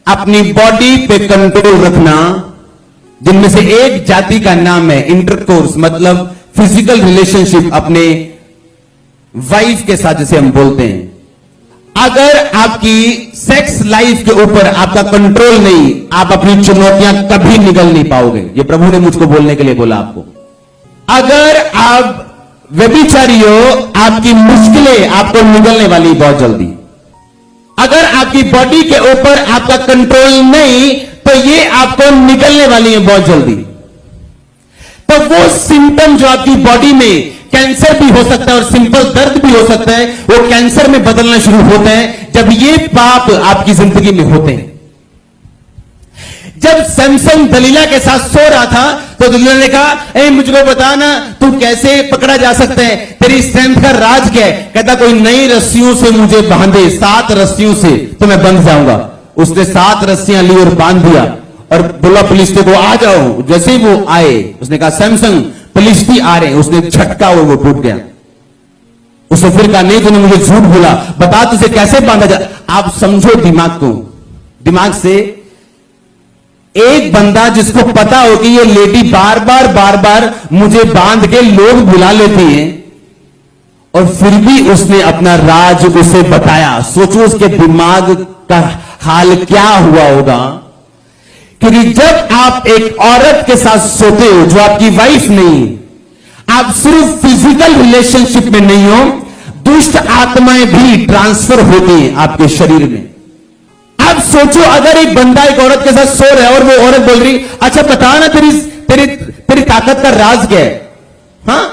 अपनी बॉडी पे कंट्रोल रखना, जिनमें से एक जाति का नाम है इंटरकोर्स, मतलब फिजिकल रिलेशनशिप अपने वाइफ के साथ, जिसे हम बोलते हैं। अगर आपकी सेक्स लाइफ के ऊपर आपका कंट्रोल नहीं, आप अपनी चुनौतियां कभी निगल नहीं पाओगे। ये प्रभु ने मुझको बोलने के लिए बोला आपको। अगर आप व्यभिचारी हो, आपकी मुश्किलें आपको निगलने वाली बहुत जल्दी। अगर आपकी बॉडी के ऊपर आपका कंट्रोल नहीं, तो ये आपको निकलने वाली है बहुत जल्दी। तो वो सिम्टम जो आपकी बॉडी में, कैंसर भी हो सकता है और सिंपल दर्द भी हो सकता है, वो कैंसर में बदलना शुरू होता है जब ये पाप आपकी जिंदगी में होते हैं। जब सैमसन दलीला के साथ सो रहा था तो दलीला ने कहा, ए मुझको बता ना, तू कैसे पकड़ा जा सकता है, तेरी स्ट्रेंथ का राज क्या है? कहता, कोई नई रस्सियों से मुझे बांधे, 7 रस्सियों से तो मैं बंध जाऊंगा। उसने 7 रस्सियां ली और बांध दिया और बोला पुलिस को, आ जाओ। जैसे ही वो आए, उसने कहा, सैमसन पुलिस आ रहे हैं। उसने झटका और वो टूट गया। उसने फिर कहा, नहीं तूने मुझे झूठ बोला, बता तुझे कैसे बांधा जा। आप समझो दिमाग को, दिमाग से। एक बंदा जिसको पता हो कि ये लेडी बार बार मुझे बांध के लोग बुला लेती है, और फिर भी उसने अपना राज उसे बताया। सोचो उसके दिमाग का हाल क्या हुआ होगा। क्योंकि जब आप एक औरत के साथ सोते हो जो आपकी वाइफ नहीं, आप सिर्फ फिजिकल रिलेशनशिप में नहीं हो, दुष्ट आत्माएं भी ट्रांसफर होती हैं आपके शरीर में। आप सोचो, अगर एक बंदा एक औरत के साथ सो रहा है और वो औरत बोल रही, अच्छा बता ना तेरी ताकत का राज क्या है? हाँ,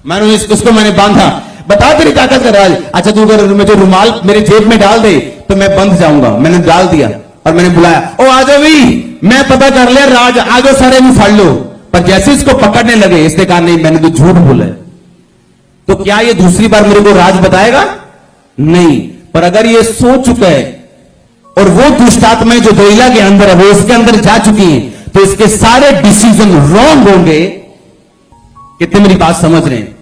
मैंने उसको मैंने बांधा, बता तेरी ताकत का राज। अच्छा तू अगर मुझे रुमाल मेरे जेब में डाल दे तो मैं बंध जाऊंगा। मैंने डाल दिया और मैंने बुलाया, ओ आ जाओ भाई, मैं पता कर लिया राज, आ जाओ सारे में फाड़ लो। पर जैसे इसको पकड़ने लगे, इसने कहा, नहीं मैंने तो झूठ बोला है। तो क्या ये दूसरी बार मेरे को राज बताएगा? नहीं। पर अगर ये सो चुका है और वो दुष्ट आत्माएं जो दलीला के अंदर है वो उसके अंदर जा चुकी हैं, तो इसके सारे डिसीजन रॉन्ग होंगे। कितने मेरी बात समझ रहे हैं?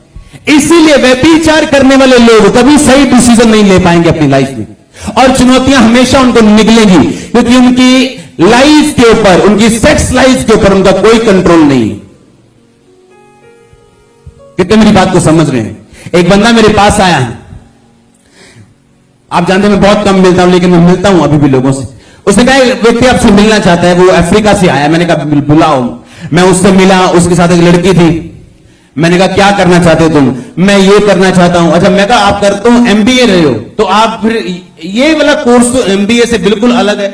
इसीलिए व्यभिचार करने वाले लोग कभी सही डिसीजन नहीं ले पाएंगे अपनी लाइफ में, और चुनौतियां हमेशा उनको निकलेंगी, क्योंकि उनकी लाइफ के ऊपर, उनकी सेक्स लाइफ के ऊपर उनका कोई कंट्रोल नहीं। कितने मेरी बात को समझ रहे हैं? एक बंदा मेरे पास आया, आप जानते हैं मैं बहुत कम मिलता हूं, लेकिन मैं मिलता हूं अभी भी लोगों से। उसने कहा, एक व्यक्ति आपसे मिलना चाहता है, वो अफ्रीका से आया। मैंने कहा बुलाओ। मैं उससे मिला, उसके साथ एक लड़की थी। मैंने कहा क्या करना चाहते हो तुम? मैं ये करना चाहता हूं। अच्छा, मैं कहा आप करते हो एमबीए रहे हो, तो आप फिर ये वाला कोर्स तो एमबीए से बिल्कुल अलग है।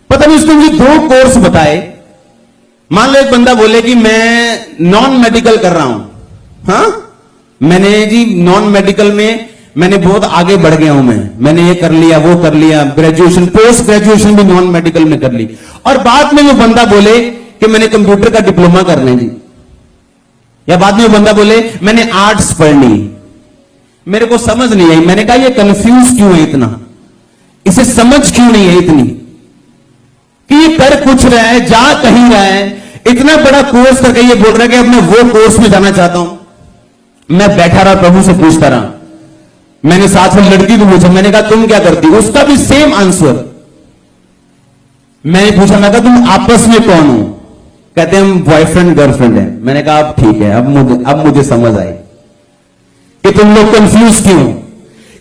पता नहीं उसने मुझे 2 कोर्स बताए। मान लो एक बंदा बोले कि मैं नॉन मेडिकल कर रहा हूं। हाँ, मैंने जी नॉन मेडिकल में मैंने बहुत आगे बढ़ गया हूं, मैंने ये कर लिया, वो कर लिया, ग्रेजुएशन, पोस्ट ग्रेजुएशन भी नॉन मेडिकल में कर ली। और बाद में वो बंदा बोले कि मैंने कंप्यूटर का डिप्लोमा करना है जी, या बाद में वो बंदा बोले मैंने आर्ट्स पढ़नी। मेरे को समझ नहीं आई। मैंने कहा ये कंफ्यूज क्यों है इतना, इसे समझ क्यों नहीं है इतनी, कि ये कर कुछ रहा है, जा कहीं रहा है, इतना बड़ा कोर्स करके ये बोल रहा है कि अब मैं वो कोर्स में जाना चाहता हूं। मैं बैठा रहा, प्रभु से पूछता रहा। मैंने साथ में लड़की को पूछा, मैंने कहा तुम क्या करती? उसका भी सेम आंसर। मैंने पूछा, मैं कहा तुम आपस में कौन हो? कहते हैं हम बॉयफ्रेंड गर्लफ्रेंड है। मैंने कहा अब ठीक है, अब मुझे समझ आई कि तुम लोग कंफ्यूज क्यों।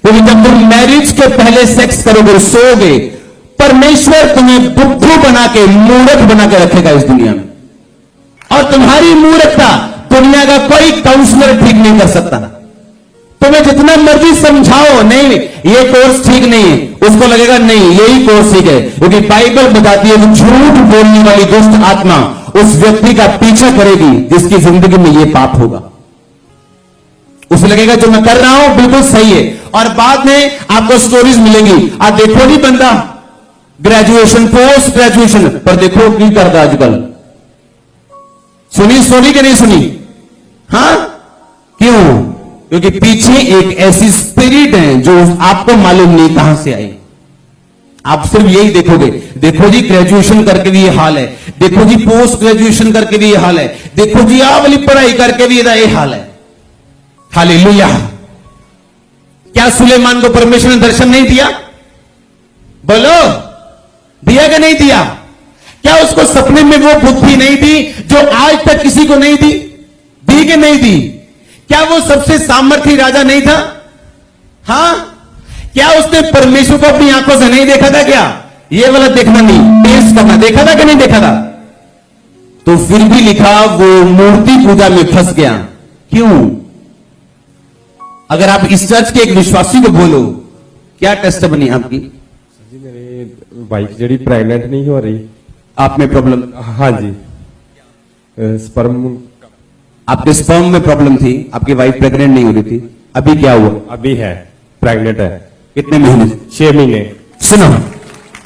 क्योंकि जब तुम मैरिज के पहले सेक्स करोगे, सोओगे, परमेश्वर तुम्हें बुद्धू बना के, मूर्ख बना के रखेगा इस दुनिया में, और तुम्हारी मूर्खता दुनिया का कोई काउंसलर ठीक नहीं कर सकता। तुम्हें जितना मर्जी समझाओ, नहीं ये कोर्स ठीक नहीं है, उसको लगेगा नहीं यही कोर्स ठीक है, क्योंकि बाइबल बताती है कि झूठ बोलने वाली दुष्ट आत्मा उस व्यक्ति का पीछा करेगी जिसकी जिंदगी में ये पाप होगा। उसे लगेगा जो मैं कर रहा हूं बिल्कुल सही है, और बाद में आपको स्टोरीज मिलेंगी। आप देखो नहीं बंदा ग्रेजुएशन, पोस्ट ग्रेजुएशन पर देखो की करता आजकल। सुनी स्टोरी कि नहीं सुनी? हाँ, क्यों? क्योंकि पीछे एक ऐसी स्पिरिट है जो आपको मालूम नहीं कहां से आई। आप सिर्फ यही देखोगे, देखो जी ग्रेजुएशन करके भी ये हाल है, देखो जी पोस्ट ग्रेजुएशन करके भी ये हाल है, देखो जी आ वाली पढ़ाई करके भी ये हाल है। हालेलुया। क्या सुलेमान को परमेश्वर ने दर्शन नहीं दिया? बोलो। दिया कि नहीं दिया? क्या उसको सपने में वो बुद्धि नहीं दी जो आज तक किसी को नहीं दी? दी कि नहीं दी? क्या वो सबसे सामर्थी राजा नहीं था? हां, क्या उसने परमेश्वर को अपनी आंखों से नहीं देखा था? क्या ये वाला देखना नहीं, टेस्ट करना, देखा था कि नहीं देखा था? तो फिर भी लिखा वो मूर्ति पूजा में फंस गया। क्यों? अगर आप इस चर्च के एक विश्वासी को बोलो, क्या टेस्ट बनी आपकी? जी मेरी वाइफ जी प्रेग्नेंट नहीं हो रही। आप में प्रॉब्लम? हाँ जी, स्पर्म। आपके स्पर्म में प्रॉब्लम थी, आपकी वाइफ प्रेग्नेंट नहीं हो रही थी। अभी क्या हुआ? अभी है, प्रेग्नेंट है। कितने महीने? 6 महीने। सुनो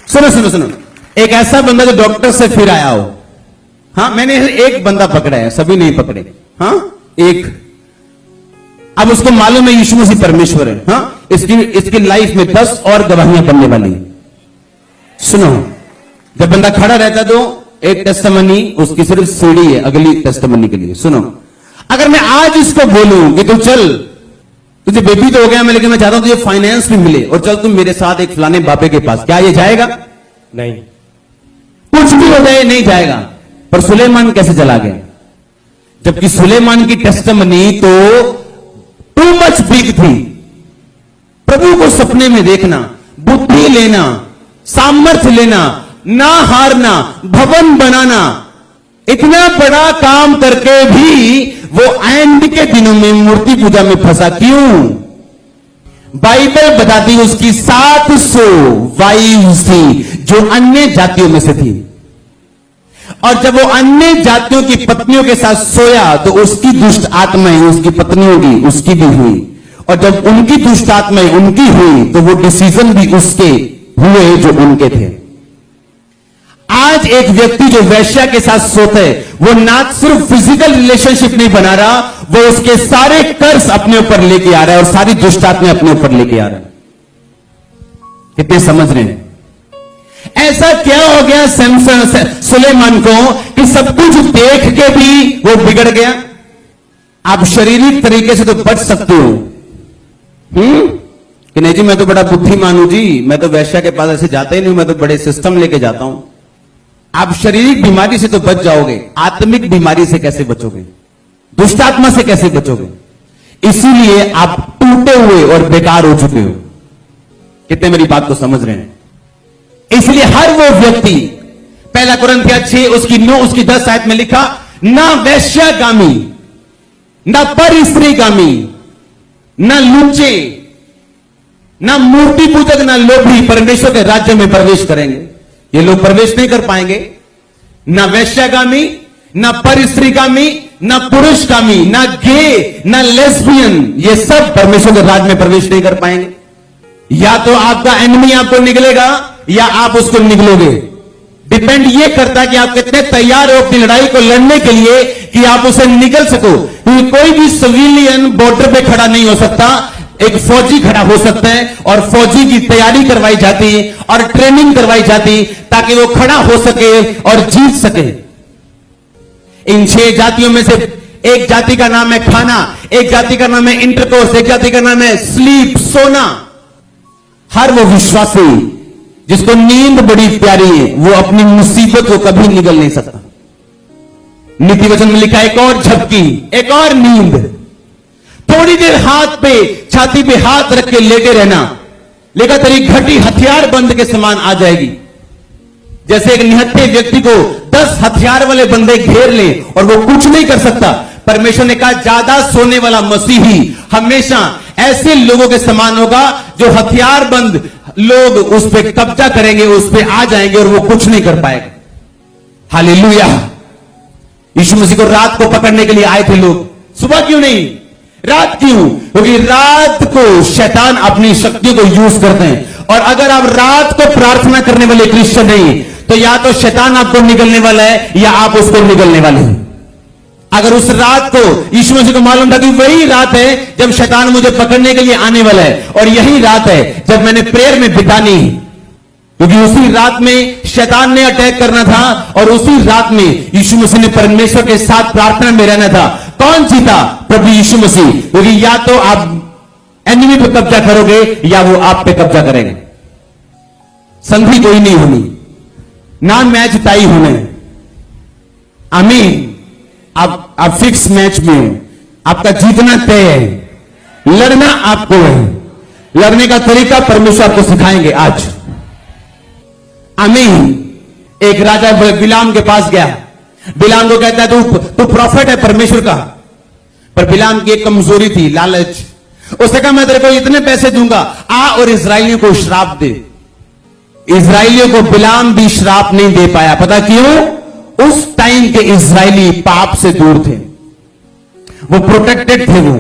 सुनो सुनो सुनो, एक ऐसा बंदा जो डॉक्टर से फिर आया हो। हाँ, मैंने एक बंदा पकड़ा है, सभी नहीं पकड़े। हाँ, एक। अब उसको मालूम है यीशु मसीह परमेश्वर है। हाँ, इसकी लाइफ में 10 और गवाहियां बनने वाली। सुनो, जब बंदा खड़ा रहता तो एक टेस्टिमनी उसकी सिर्फ सीढ़ी है अगली टेस्टिमनी के लिए। सुनो, अगर मैं आज इसको बोलूं कि तू चल, तुझे बेबी तो हो गया मैं, लेकिन मैं चाहता हूं तुझे फाइनेंस भी मिले और चल तुम मेरे साथ एक फलाने बाबे के पास, क्या ये जाएगा? नहीं। कुछ भी हो जाए नहीं जाएगा। पर सुलेमान कैसे चला गया? जबकि सुलेमान की टेस्टिमनी तो टू मच बिग थी। प्रभु को सपने में देखना, बुद्धि लेना, सामर्थ्य लेना, ना हारना, भवन बनाना, इतना बड़ा काम करके भी वो एंड के दिनों में मूर्ति पूजा में फंसा। क्यों? बाइबल बताती है उसकी 700 वाइव्स थी जो अन्य जातियों में से थी, और जब वो अन्य जातियों की पत्नियों के साथ सोया तो उसकी दुष्ट आत्माएं उसकी पत्नियों की उसकी भी हुई, और जब उनकी दुष्ट आत्माएं उनकी हुई तो वो डिसीजन भी उसके हुए जो उनके थे। आज एक व्यक्ति जो वैश्या के साथ सोता है वो ना सिर्फ फिजिकल रिलेशनशिप नहीं बना रहा, वो उसके सारे कर्ज अपने ऊपर लेके आ रहा है और सारी दुष्ट आत्माएं अपने ऊपर लेके आ रहा है। कितने समझ रहे हैं? ऐसा क्या हो गया सुलेमान को कि सब कुछ देख के भी वो बिगड़ गया? आप शारीरिक तरीके से तो बच सकते हो, कि नहीं जी मैं तो बड़ा बुद्धिमान हूं जी, मैं तो वैश्या के पास ऐसे जाता ही नहीं, मैं तो बड़े सिस्टम लेके जाता हूं। आप शारीरिक बीमारी से तो बच जाओगे, आत्मिक बीमारी से कैसे बचोगे? दुष्ट आत्मा से कैसे बचोगे? इसीलिए आप टूटे हुए और बेकार हो चुके हो। कितने मेरी बात को समझ रहे हैं? इसलिए हर वो व्यक्ति, पहला कुरिन्थियों 6 उसकी 9 उसकी 10 आयत में लिखा, ना वैश्यागामी, ना पर स्त्रीगामी, ना लुच्चे, ना मूर्ति पूजक, ना लोभी परमेश्वर के राज्य में प्रवेश करेंगे। ये लोग प्रवेश नहीं कर पाएंगे। ना वैश्यागामी, ना पर स्त्रीगामी, ना पुरुषगामी, ना गे, ना लेस्बियन, ये सब परमेश्वर के राज्य में प्रवेश नहीं कर पाएंगे। या तो आपका एनिमी आपको निकलेगा या आप उसको निकलोगे। डिपेंड ये करता है कि आप कितने तैयार हो अपनी लड़ाई को लड़ने के लिए कि आप उसे निकल सको। क्योंकि कोई भी सिविलियन बॉर्डर पे खड़ा नहीं हो सकता, एक फौजी खड़ा हो सकता है, और फौजी की तैयारी करवाई जाती और ट्रेनिंग करवाई जाती ताकि वो खड़ा हो सके और जीत सके। इन 6 जातियों में से एक जाति का नाम है खाना, एक जाति का नाम है इंटरकोर्स, एक जाति का नाम है स्लीप, सोना। हर वो विश्वासी जिसको नींद बड़ी प्यारी है वो अपनी मुसीबत को कभी निगल नहीं सकता। नीति वचन में लिखा एक और झपकी, एक और नींद, थोड़ी देर हाथ पे छाती पे हाथ रख के लेटे रहना, लेकिन तेरी घटी हथियार बंद के समान आ जाएगी। जैसे एक निहत्थे व्यक्ति को 10 हथियार वाले बंदे घेर ले और वो कुछ नहीं कर सकता। परमेश्वर ने कहा ज्यादा सोने वाला मसीही हमेशा ऐसे लोगों के समान होगा जो हथियार बंद लोग उस पर कब्जा करेंगे, उस पर आ जाएंगे और वो कुछ नहीं कर पाएगा। हालेलुया। यीशु मसीह को रात को पकड़ने के लिए आए थे लोग, सुबह क्यों नहीं? रात क्यों? क्योंकि रात को शैतान अपनी शक्तियों को यूज करते हैं, और अगर आप रात को प्रार्थना करने वाले क्रिश्चियन नहीं तो या तो शैतान आपको निगलने वाला है या आप उसको निगलने वाले हैं। अगर उस रात को यीशु मसीह को मालूम था कि वही रात है जब शैतान मुझे पकड़ने के लिए आने वाला है, और यही रात है जब मैंने प्रेयर में बितानी, क्योंकि उसी रात में शैतान ने अटैक करना था और उसी रात में यीशु मसीह ने परमेश्वर के साथ प्रार्थना में रहना था। कौन जीता? प्रभु यीशु मसीह। क्योंकि या तो आप एनिमी पे कब्जा करोगे या वो आप पे कब्जा करेंगे। संधि कोई नहीं होनी। ना मैच टाई होने। आमीन। आप फिक्स मैच में हो, आपका जीतना तय है, लड़ना आपको है। लड़ने का तरीका परमेश्वर आपको सिखाएंगे आज। आमीन। एक राजा बिलाम के पास गया, बिलाम को कहता है तू प्रॉफिट है परमेश्वर का। पर बिलाम की एक कमजोरी थी, लालच। उसने कहा मैं तेरे को इतने पैसे दूंगा, आ और इजराइलियों को श्राप दे। इजराइलियों को बिलाम भी श्राप नहीं दे पाया। पता क्यों? उस टाइम के इजराइली पाप से दूर थे, वो प्रोटेक्टेड थे। वो